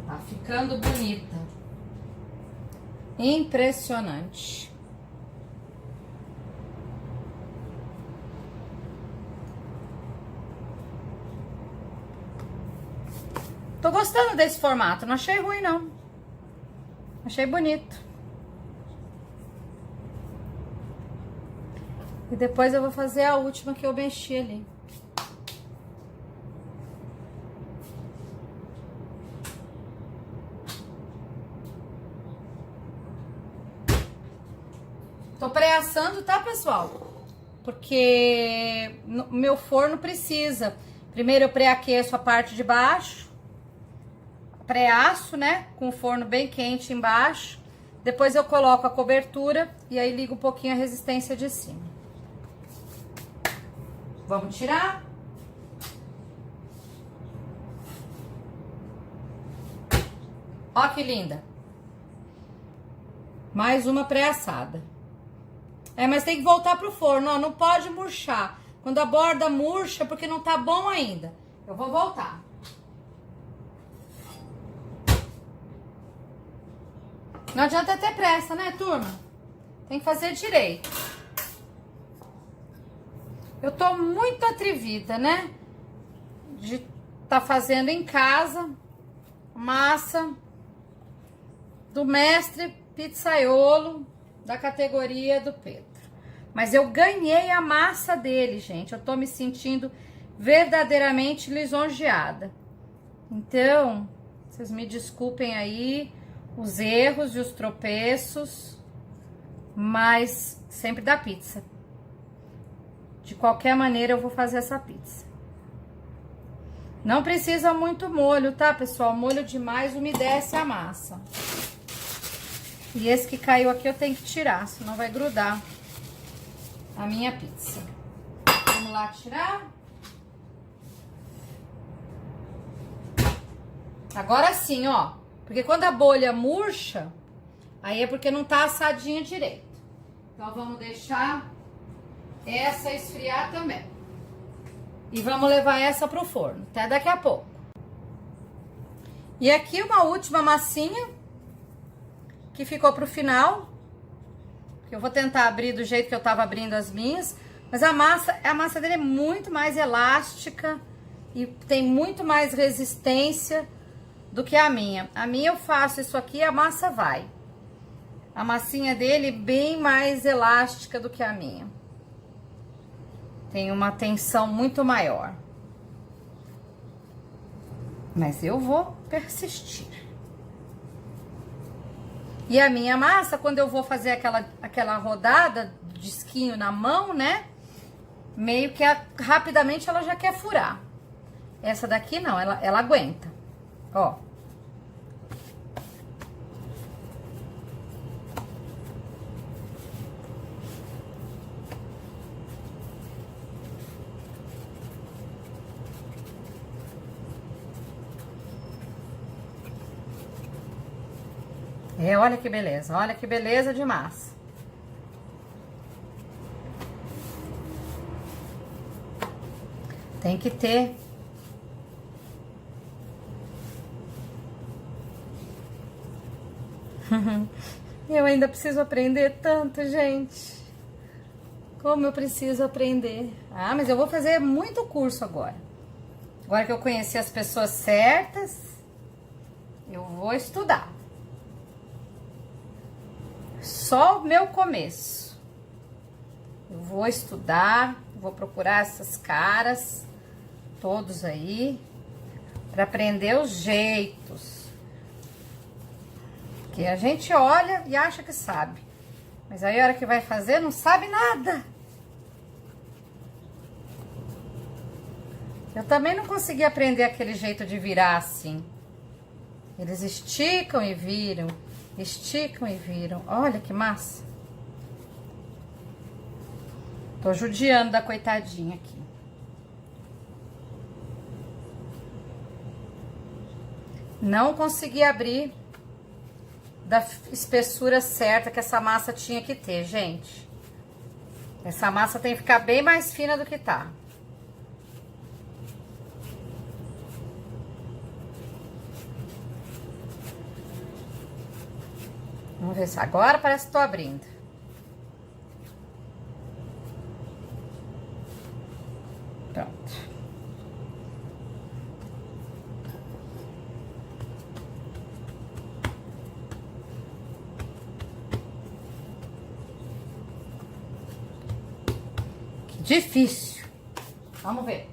Tá ficando bonita. Impressionante. Tô gostando desse formato, não achei ruim não. Achei bonito. E depois eu vou fazer a última que eu mexi ali. Tô pré-assando, tá, pessoal? Porque o meu forno precisa. Primeiro eu pré-aqueço a parte de baixo. Pré-asso, né? Com o forno bem quente embaixo. Depois eu coloco a cobertura e aí ligo um pouquinho a resistência de cima. Vamos tirar? Ó que linda. Mais uma pré-assada. Mas tem que voltar pro forno, ó, não pode murchar. Quando a borda murcha, porque não tá bom ainda. Eu vou voltar. Não adianta ter pressa, né, turma? Tem que fazer direito. Eu tô muito atrevida, né? De tá fazendo em casa massa do mestre pizzaiolo da categoria do Pedro. Mas eu ganhei a massa dele, gente. Eu tô me sentindo verdadeiramente lisonjeada. Então, vocês me desculpem aí os erros e os tropeços, mas sempre dá pizza. De qualquer maneira, eu vou fazer essa pizza. Não precisa muito molho, tá, pessoal? Molho demais umedece a massa. E esse que caiu aqui eu tenho que tirar, senão vai grudar a minha pizza. Vamos lá tirar. Agora sim, ó. Porque quando a bolha murcha, aí é porque não tá assadinha direito. Então vamos deixar essa esfriar também. E vamos levar essa pro forno, até daqui a pouco. E aqui uma última massinha que ficou pro final. Eu vou tentar abrir do jeito que eu tava abrindo as minhas, mas a massa dele é muito mais elástica e tem muito mais resistência do que a minha. A minha eu faço isso aqui e a massa vai. A massinha dele é bem mais elástica do que a minha. Tem uma tensão muito maior. Mas eu vou persistir. E a minha massa, quando eu vou fazer aquela rodada, disquinho na mão, né? Meio que rapidamente ela já quer furar. Essa daqui não, ela aguenta. Ó. Olha que beleza de massa. Tem que ter Eu ainda preciso aprender tanto, gente. Como eu preciso aprender. Ah, mas eu vou fazer muito curso agora. Agora que eu conheci as pessoas certas, eu vou estudar. Só o meu começo. Eu vou estudar, vou procurar essas caras, todos aí, para aprender os jeitos. Porque a gente olha e acha que sabe. Mas aí a hora que vai fazer, não sabe nada. Eu também não consegui aprender aquele jeito de virar assim. Eles esticam e viram, esticam e viram. Olha que massa. Tô judiando da coitadinha aqui. Não consegui abrir da espessura certa que essa massa tinha que ter, gente. Essa massa tem que ficar bem mais fina do que tá. Vamos ver se agora parece que tô abrindo. Pronto. Que difícil. Vamos ver.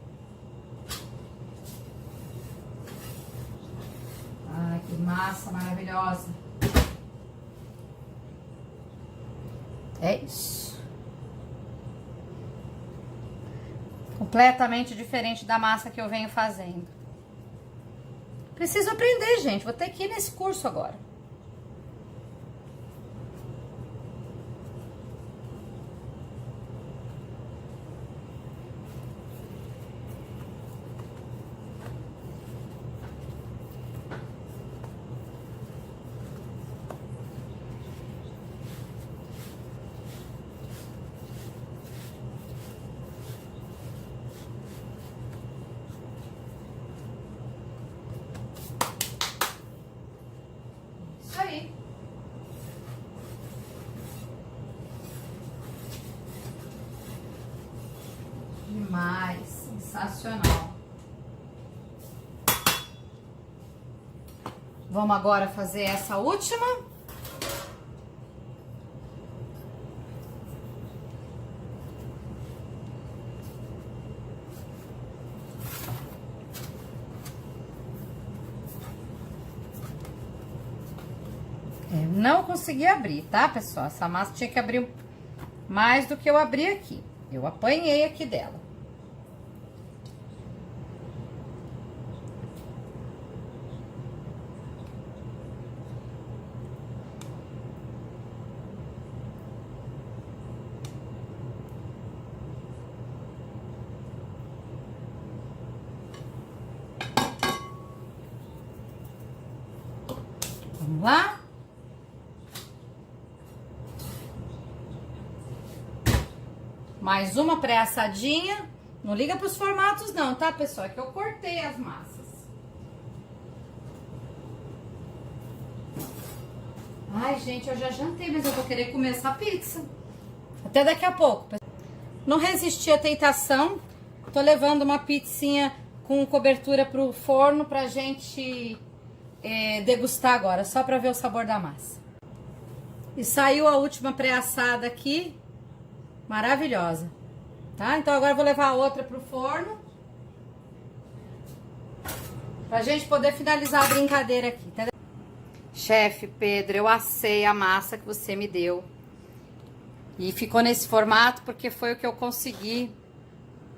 Ai, que massa maravilhosa. É isso. Completamente diferente da massa que eu venho fazendo. Preciso aprender, gente. Vou ter que ir nesse curso agora. Isso aí. Demais, sensacional. Vamos agora fazer essa última. Não consegui abrir, tá, pessoal? Essa massa tinha que abrir mais do que eu abri aqui. Eu apanhei aqui dela. Vamos lá? Mais uma pré-assadinha. Não liga para os formatos não, tá, pessoal? É que eu cortei as massas. Ai, gente, eu já jantei, mas eu vou querer comer essa pizza. Até daqui a pouco. Não resisti à tentação. Tô levando uma pizzinha com cobertura pro forno pra gente degustar agora, só pra ver o sabor da massa. E saiu a última pré-assada aqui. Maravilhosa, tá? Então agora eu vou levar a outra pro forno pra gente poder finalizar a brincadeira aqui, tá? Chefe Pedro, eu assei a massa que você me deu e ficou nesse formato porque foi o que eu consegui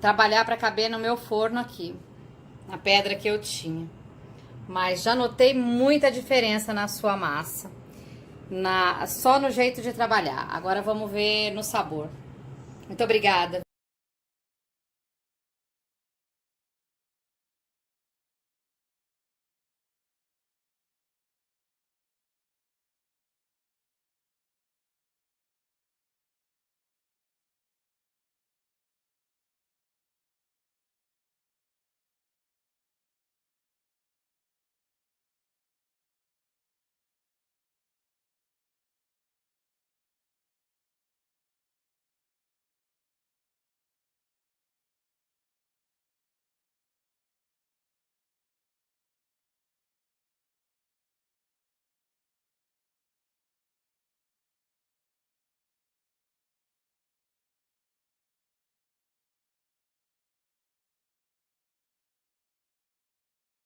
trabalhar para caber no meu forno aqui, na pedra que eu tinha. Mas já notei muita diferença na sua massa, só no jeito de trabalhar. Agora vamos ver no sabor. Muito obrigada.